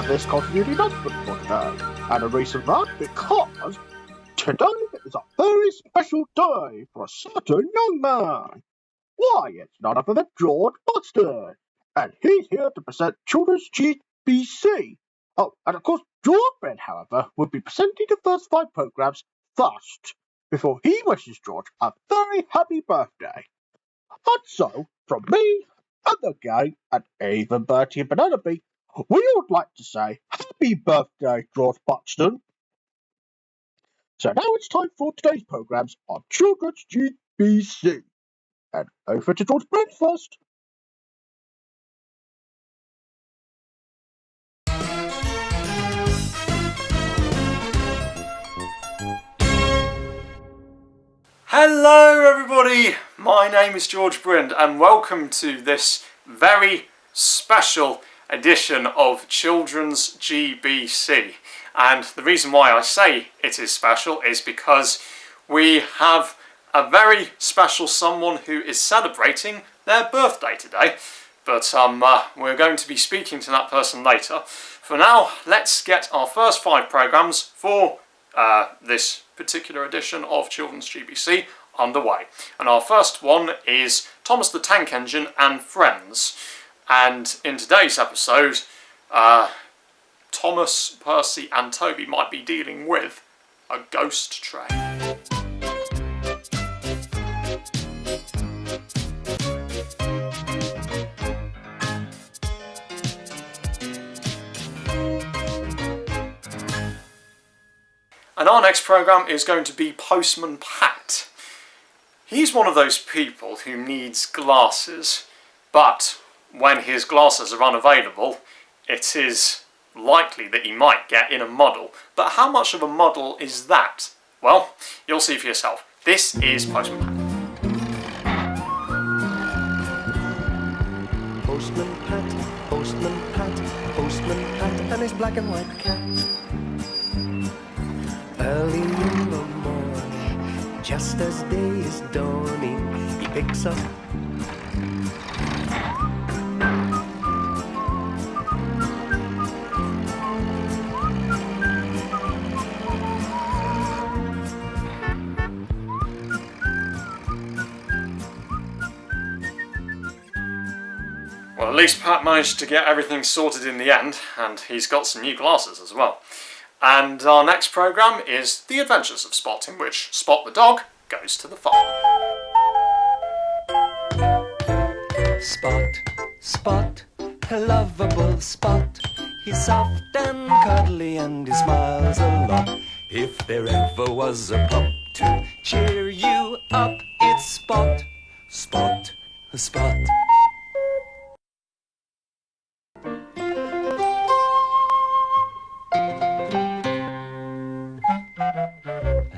this continuity announcement for today. And the reason that because today is a very special day for a certain young man. Why, it's none other than George Buxton, and he's here to present Children's GBC. Oh, and of course, George Brind, however, will be presenting the first 5 programs first, before he wishes George a very happy birthday. And so, from me, and the gang, and even Bertie and Banana Bee, we would like to say happy birthday, George Buxton. So now it's time for today's programs on Children's GBC. And over to George Brind first. Hello everybody, my name is George Brind and welcome to this very special edition of Children's GBC. And the reason why I say it is special is because we have a very special someone who is celebrating their birthday today. But we're going to be speaking to that person later. For now, let's get our first 5 programs for this particular edition of Children's GBC underway. And our first one is Thomas the Tank Engine and Friends. And in today's episode, Thomas, Percy and Toby might be dealing with a ghost train. And our next programme is going to be Postman Pat. He's one of those people who needs glasses, but when his glasses are unavailable, it is likely that he might get in a muddle. But how much of a muddle is that? Well, you'll see for yourself. This is Postman Pat. Postman Pat, Postman Pat, Postman Pat, and his black and white cat. Early in the morning, just as day is dawning, he picks up Well, at least Pat managed to get everything sorted in the end, and he's got some new glasses as well. And our next programme is The Adventures of Spot, in which Spot the dog goes to the farm. Spot, Spot, a lovable Spot. He's soft and cuddly and he smiles a lot. If there ever was a pup to cheer you up, it's Spot, Spot, Spot.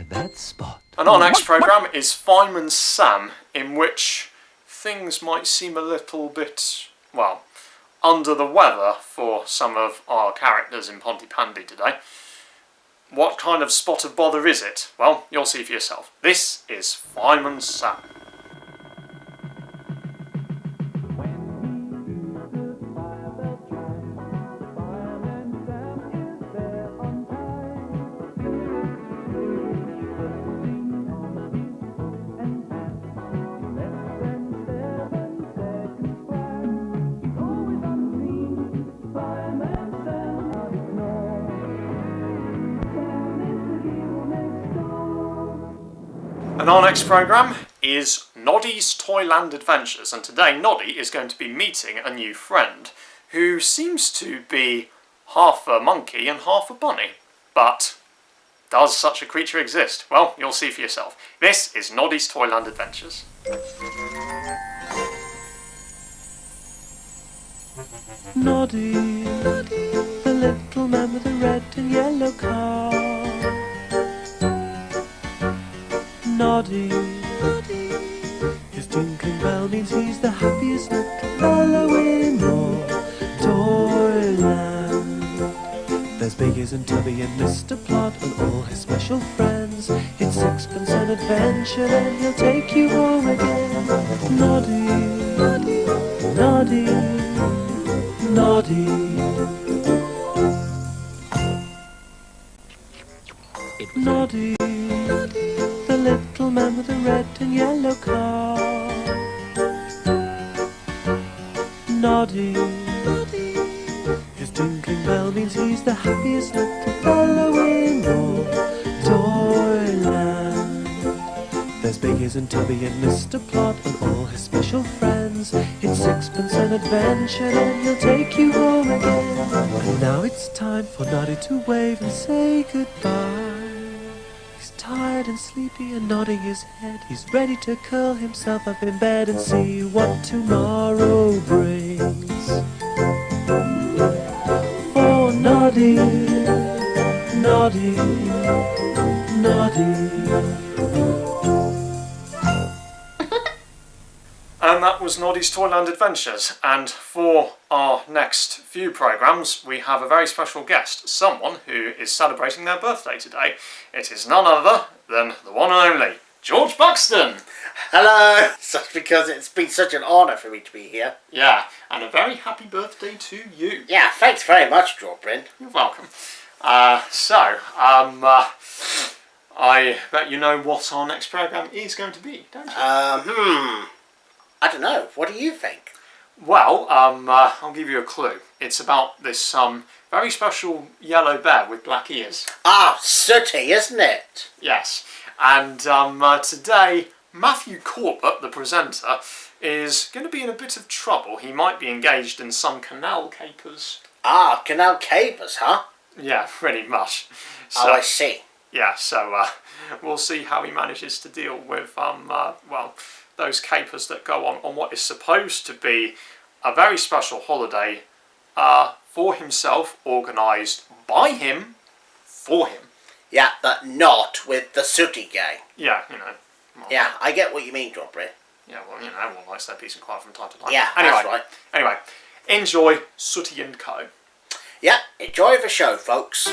That's Spot. And our next programme is Fireman Sam, in which things might seem a little bit, well, under the weather for some of our characters in Pontypandy today. What kind of spot of bother is it? Well, you'll see for yourself. This is Fireman Sam. And our next programme is Noddy's Toyland Adventures, and today Noddy is going to be meeting a new friend who seems to be half a monkey and half a bunny. But does such a creature exist? Well, you'll see for yourself. This is Noddy's Toyland Adventures. Noddy, the little man with the red and yellow car. Noddy, his tinkling bell means he's the happiest little fellow in all Toyland. There's Biggies and Tubby and Mr. Plot and all his special friends. It's sixpence an adventure and he'll take you home again. Noddy, Noddy, Noddy, Noddy. Noddy, the little man with the red and yellow car. Noddy, his tinkling bell means he's the happiest little fellow in all Toyland. There's Biggies and Tubby and Mr. Plod and all his special friends. It's sixpence an adventure, then he'll take you home again. And now it's time for Noddy to wave and say goodbye. He's tired and sleepy and nodding his head. He's ready to curl himself up in bed and see what tomorrow brings. Oh, Noddy, Noddy, Noddy. And that was Noddy's Toyland Adventures. And for our next few programmes, we have a very special guest, someone who is celebrating their birthday today. It is none other than the one and only George Buxton. Hello! Such because it's been such an honour for me to be here. Yeah, and a very happy birthday to you. Yeah, thanks very much, George Brind. You're welcome. I bet you know what our next programme is going to be, don't you? I don't know. What do you think? Well, I'll give you a clue. It's about this very special yellow bear with black ears. Ah, Sooty, isn't it? Yes. And today, Matthew Corbett, the presenter, is going to be in a bit of trouble. He might be engaged in some canal capers. Ah, canal capers, huh? Yeah, pretty much. So, Oh, I see. yeah, so we'll see how he manages to deal with, those capers that go on what is supposed to be a very special holiday for himself, organised by him, for him. Yeah, but not with the Sooty gang. Yeah, you know. Well, Yeah, I get what you mean, George Brind. yeah, well, you know, everyone likes their peace and quiet from time to time. Yeah, anyway, that's right. Anyway, enjoy Sooty and Co. Yeah, enjoy the show, folks.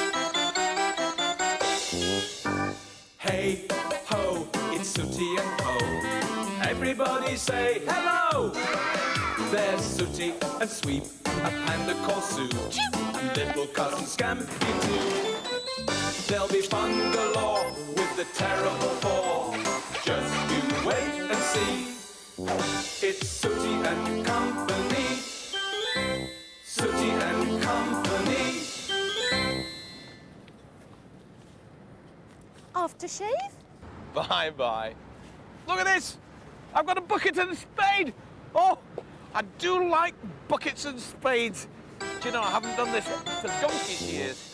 Hey ho, it's Sooty and Co. Everybody say hello. There's Sooty and Sweep, a panda called Sue, and little cousin Scampy too. There'll be fun galore with the terrible four. Just you wait and see. It's Sooty and Company. Sooty and Company. Aftershave? Bye-bye. Look at this! I've got a bucket and a spade! Oh, I do like buckets and spades. Do you know, I haven't done this for donkey's years.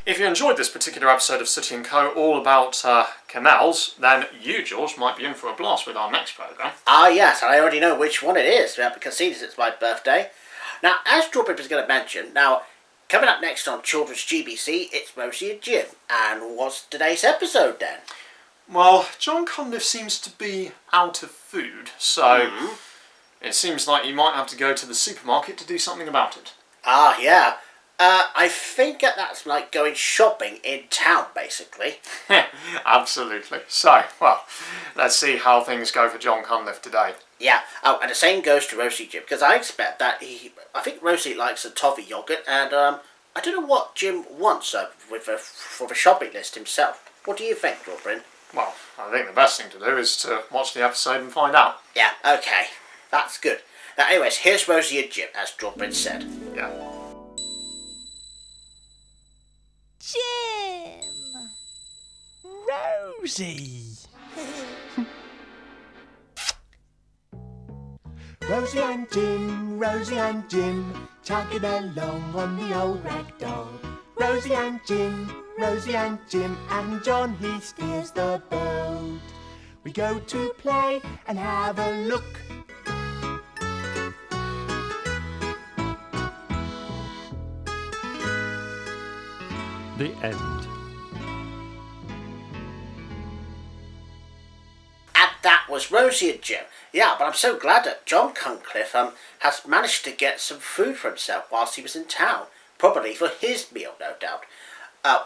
If you enjoyed this particular episode of Sooty & Co, all about canals, then you, George, might be in for a blast with our next programme. Ah, yes, and I already know which one it is, because it's my birthday. Now, as George Brind was going to mention, coming up next on Children's GBC, it's Rosie and Jim. And what's today's episode, then? Well, John Cunliffe seems to be out of food, so it seems like you might have to go to the supermarket to do something about it. Ah, yeah. I think that's like going shopping in town, basically. Absolutely. So, well, let's see how things go for John Cunliffe today. Yeah. Oh, and the same goes to Rosie Jim, because I expect that I think Rosie likes a toffee yogurt, and I don't know what Jim wants for the shopping list himself. What do you think, George Brind? Well, I think the best thing to do is to watch the episode and find out. Yeah, okay. That's good. Now, anyways, here's Rosie and Jim, as George Brind said. Yeah. Jim! Rosie! Rosie and Jim, chugging along on the old rag doll. Rosie and Jim, and John he steers the boat. We go to play and have a look. The end. that was Rosie and Jim. Yeah, but I'm so glad that John Cunliffe has managed to get some food for himself whilst he was in town. Probably for his meal, no doubt.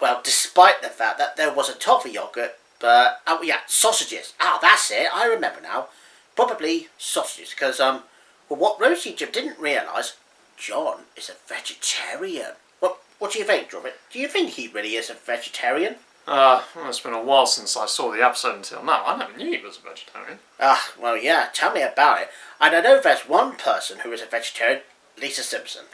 Well, despite the fact that there was a toffee yogurt, but, oh yeah, sausages. That's it, I remember now. Probably sausages, because, well, what Rosie and Jim didn't realise, John is a vegetarian. What do you think, Robert? Do you think he really is a vegetarian? Well, it's been a while since I saw the episode until now. I never knew he was a vegetarian. Well, yeah, tell me about it. And I know there's one person who is a vegetarian, Lisa Simpson.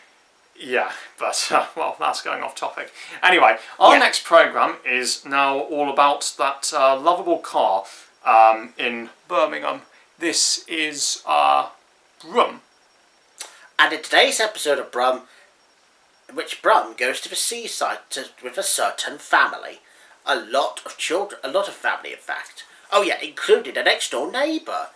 Yeah, but, well, that's going off topic. Anyway, our next programme is now all about that lovable car in Birmingham. This is Brum. And in today's episode of Brum, which Brum goes to the seaside with a certain family. A lot of children, a lot of family in fact. Oh yeah, including a next door neighbour.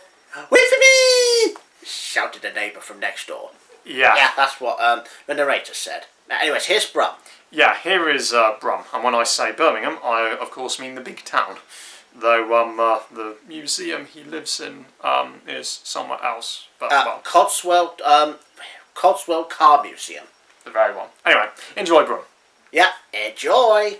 Wait for me! Shouted a neighbour from next door. Yeah. Yeah, that's what the narrator said. Now, anyways, here's Brum. Yeah, here is Brum. And when I say Birmingham, I of course mean the big town. Though the museum he lives in is somewhere else. But well, Cotswold Car Museum. The very one. Anyway, enjoy Brum. Yeah, enjoy.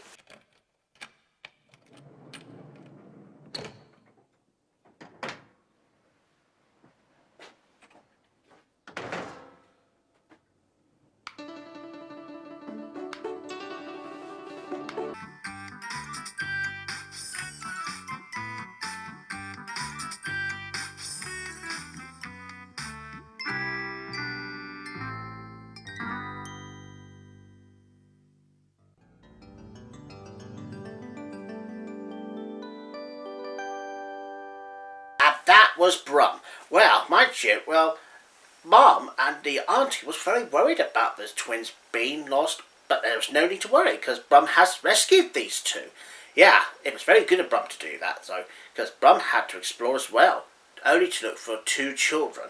That was Brum. Well, mind you, Mum and the auntie was very worried about the twins being lost, but there was no need to worry because Brum has rescued these two. Yeah, it was very good of Brum to do that, though, because Brum had to explore as well, only to look for two children,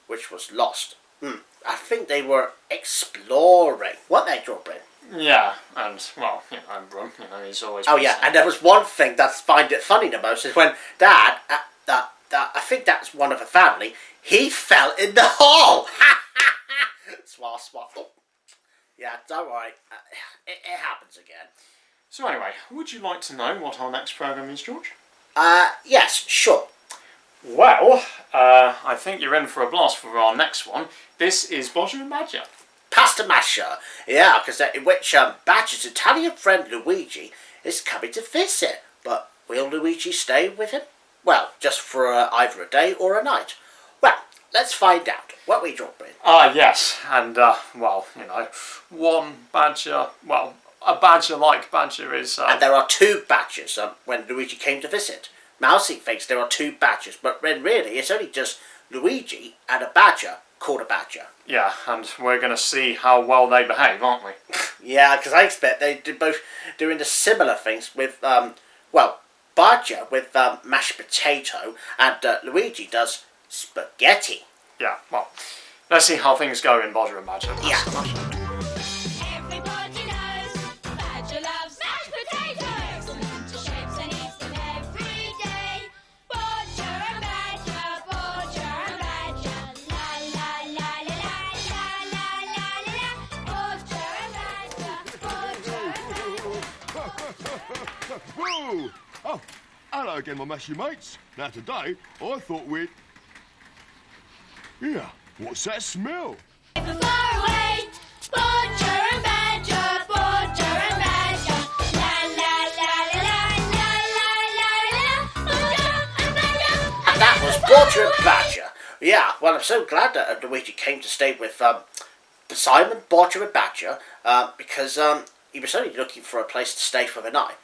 which was lost. I think they were exploring. Weren't they, George Brind? Yeah, and, well, Brum, he's always... Oh, yeah, and there was one thing that I find it funny the most, is when Dad, I think that's one of the family, he fell in the hole! Swat. Oh. Yeah, don't worry. It happens again. So anyway, would you like to know what our next programme is, George? Yes, sure. Well, I think you're in for a blast for our next one. This is Bodger and Badger. Pasta Masher. Yeah, because in which Badger's Italian friend Luigi is coming to visit. But will Luigi stay with him? Well, just for either a day or a night. Well, let's find out. What we drop in? Yes, and, well, one badger, well, a badger-like badger is... And there are two badgers when Luigi came to visit. Mousy thinks there are two badgers, but when really it's only just Luigi and a badger called a badger. Yeah, and we're going to see how well they behave, aren't we? Yeah, because I expect they do both doing the similar things with, Badger with mashed potato, and Luigi does spaghetti. Yeah, well, let's see how things go in Bodger and Badger. Yeah. Everybody knows Badger loves mashed potatoes. To shapes and eats them every day. Bodger and Badger, la la la la la la la la. Bodger and Badger, Whoa! Oh, hello again, my mashy mates. Now today, I thought we'd... Yeah, what's that smell? far away. Bodger and Badger, Bodger and Badger, la la la la la la la la. Bodger and Badger. And that was Bodger and Badger. Yeah, well, I'm so glad that Luigi came to stay with Simon, Bodger and Badger, because he was only looking for a place to stay for the night.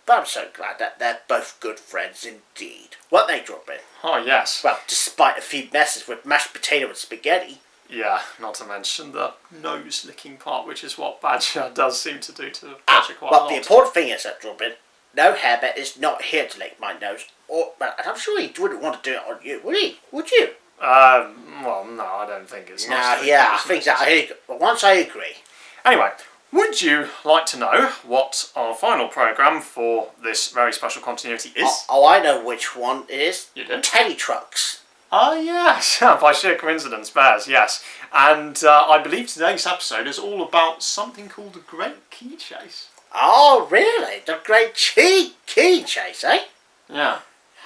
But I'm so glad that they're both good friends indeed. Weren't they, Robin? Oh, yes. Well, despite a few messes with mashed potato and spaghetti. Yeah, not to mention the nose-licking part, which is what Badger does seem to do to Badger quite a lot. The important thing is that, Robin, no Hairbet is not here to lick my nose. And I'm sure he wouldn't want to do it on you, would he? Would you? Well, no, I don't think it's nice. I think that once I agree. Anyway, Would you like to know what our final programme for this very special continuity is? Oh, I know which one it is. You do? Teddy Trucks. Ah, yes, by sheer coincidence, bears, yes. And I believe today's episode is all about something called the Great Key Chase. Oh, really? The Great Key Chase, eh? Yeah.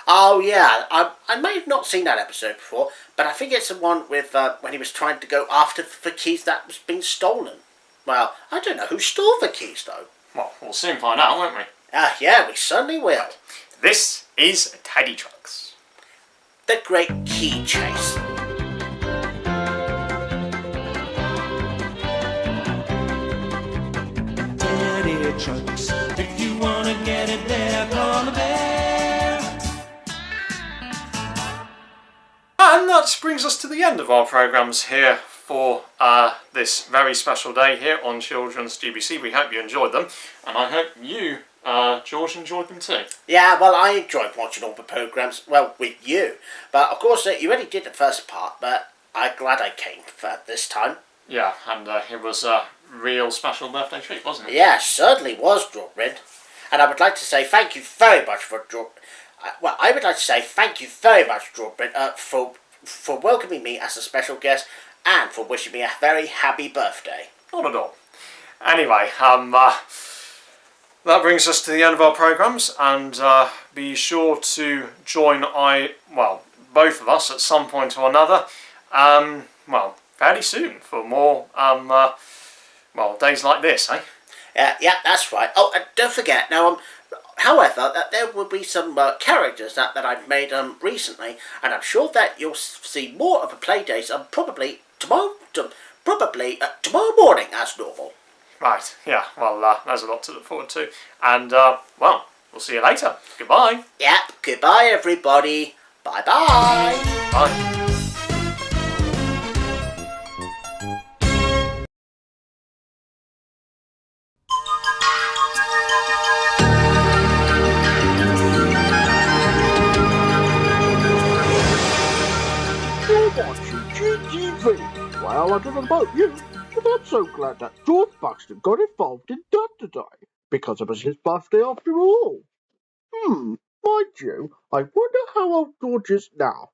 Oh, yeah. I may have not seen that episode before, but I think it's the one with when he was trying to go after the keys that was being stolen. Well, I don't know who stole the keys, though. Well, we'll soon find out, won't we? Yeah, we certainly will. This is Teddy Trucks. The Great Key Chase. Teddy Trucks, if you wanna get it there, call a bear. And that brings us to the end of our programmes here for this very special day here on Children's GBC. We hope you enjoyed them, and I hope you, George, enjoyed them too. Yeah, well, I enjoyed watching all the programmes, well, with you. But, of course, you already did the first part, but I'm glad I came for this time. Yeah, and it was a real special birthday treat, wasn't it? Yeah, it certainly was, George Brind. And I would like to say thank you very much for George... I would like to say thank you very much, George Brind, for welcoming me as a special guest and for wishing me a very happy birthday. Not at all. Anyway, that brings us to the end of our programmes, and be sure to join both of us at some point or another, fairly soon for more, days like this, eh? Yeah, that's right. Oh, and don't forget, now, however, that there will be some characters that I've made recently, and I'm sure that you'll see more of the playdates probably tomorrow morning as normal. Right, yeah, well, there's a lot to look forward to, and, we'll see you later. Goodbye. Yep, goodbye everybody. Bye-bye. Bye. You're watching GTV. Well, I don't know about you, but I'm so glad that George Buxton got involved in that today, because it was his birthday after all. Mind you, I wonder how old George is now.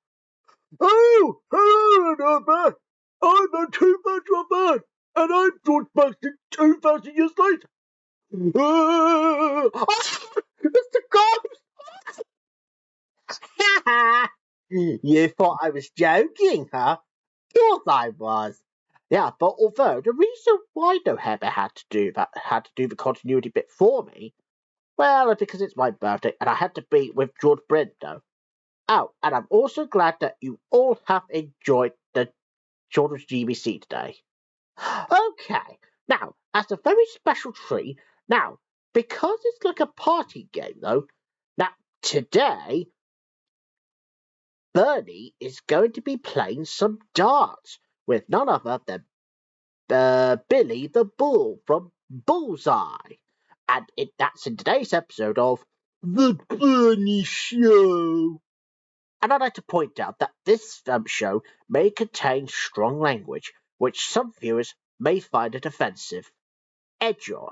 Oh, hello, Albert. I'm a two-bedroom man, and I'm George Buxton 2,000 years later. Mr. Ghost! You thought I was joking, huh? Of course I was. Yeah, but although the reason why No Heather had to do the continuity bit for me, well, because it's my birthday and I had to be with George Brind, though. Oh, and I'm also glad that you all have enjoyed the Children's GBC today. Okay, now, as a very special treat, now, because it's like a party game, though, now, today, Bernie is going to be playing some darts with none other than Billy the Bull from Bullseye. And that's in today's episode of The Bernie Show. And I'd like to point out that this show may contain strong language, which some viewers may find it offensive. Enjoy.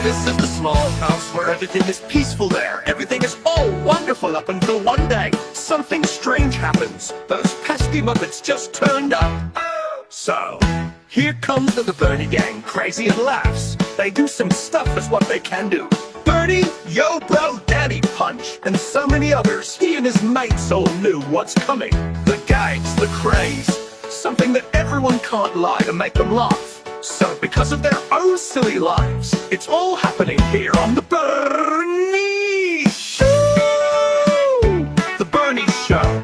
This is the small house where everything is peaceful there. Everything is all wonderful up until one day something strange happens. Those pesky Muppets just turned up. So, here comes the Bernie gang, crazy and laughs. They do some stuff is what they can do. Bernie, Yo Bro, Daddy Punch, and so many others. He and his mates all knew what's coming. The gags, the craze, something that everyone can't lie to make them laugh. So, because of their own silly lives, it's all happening here on The Bernie Show! The Bernie Show.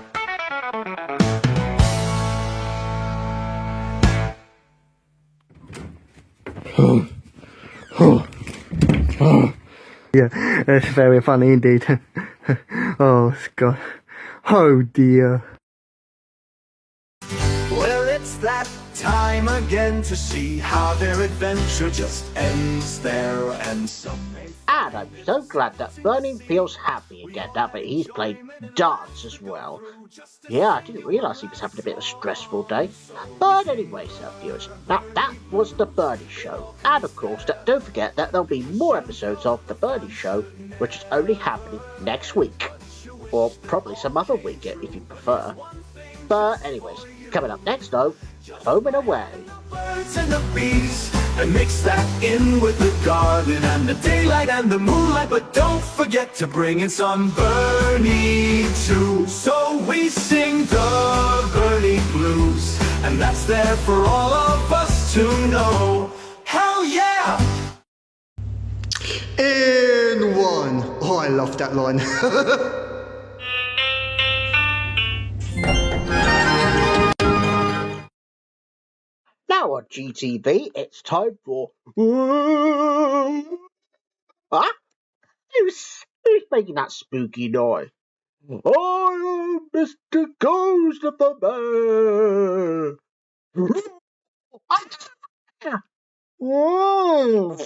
Yeah, it's very funny indeed. Oh, God. Oh, dear. Well, it's that time again to see how their adventure just ends there and some may... And I'm so glad that Bernie feels happy again now that he's played darts as well. Yeah, I didn't realise he was having a bit of a stressful day. But anyway, so viewers, now that was the Bernie Show. And of course, don't forget that there'll be more episodes of the Bernie Show, which is only happening next week. Or probably some other week if you prefer. But anyways, coming up next though, Home and Away. Birds and the bees, and mix that in with the garden and the daylight and the moonlight. But don't forget to bring in some Bernie too. So we sing the Bernie blues, and that's there for all of us to know. Hell yeah! In one. Oh, I love that line. Now on GTV, it's time for... Huh? Who's making that spooky noise? I am Mr. Ghost of the Bear. Well,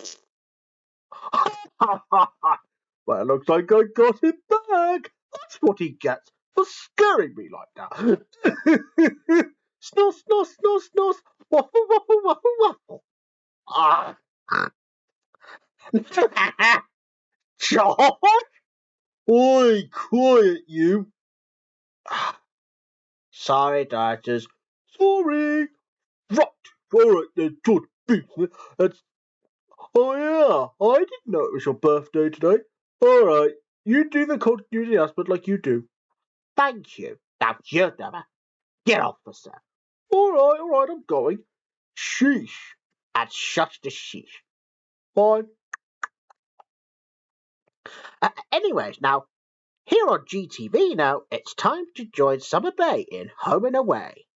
looks like I got him back. That's what he gets for scaring me like that. Snuff, snuff, snuff, snuff. Waffle, waffle, waffle, waffle. Ah. George? Oi, quiet you. Sorry, darters. Sorry. Right then, George Brind. Oh yeah, I didn't know it was your birthday today. Alright, you do the continuity aspect like you do. Thank you. Now you never. Get off the set. Alright, I'm going. Sheesh. And shut the sheesh. Fine. Anyways, now, here on GTV now, it's time to join Summer Bay in Home and Away.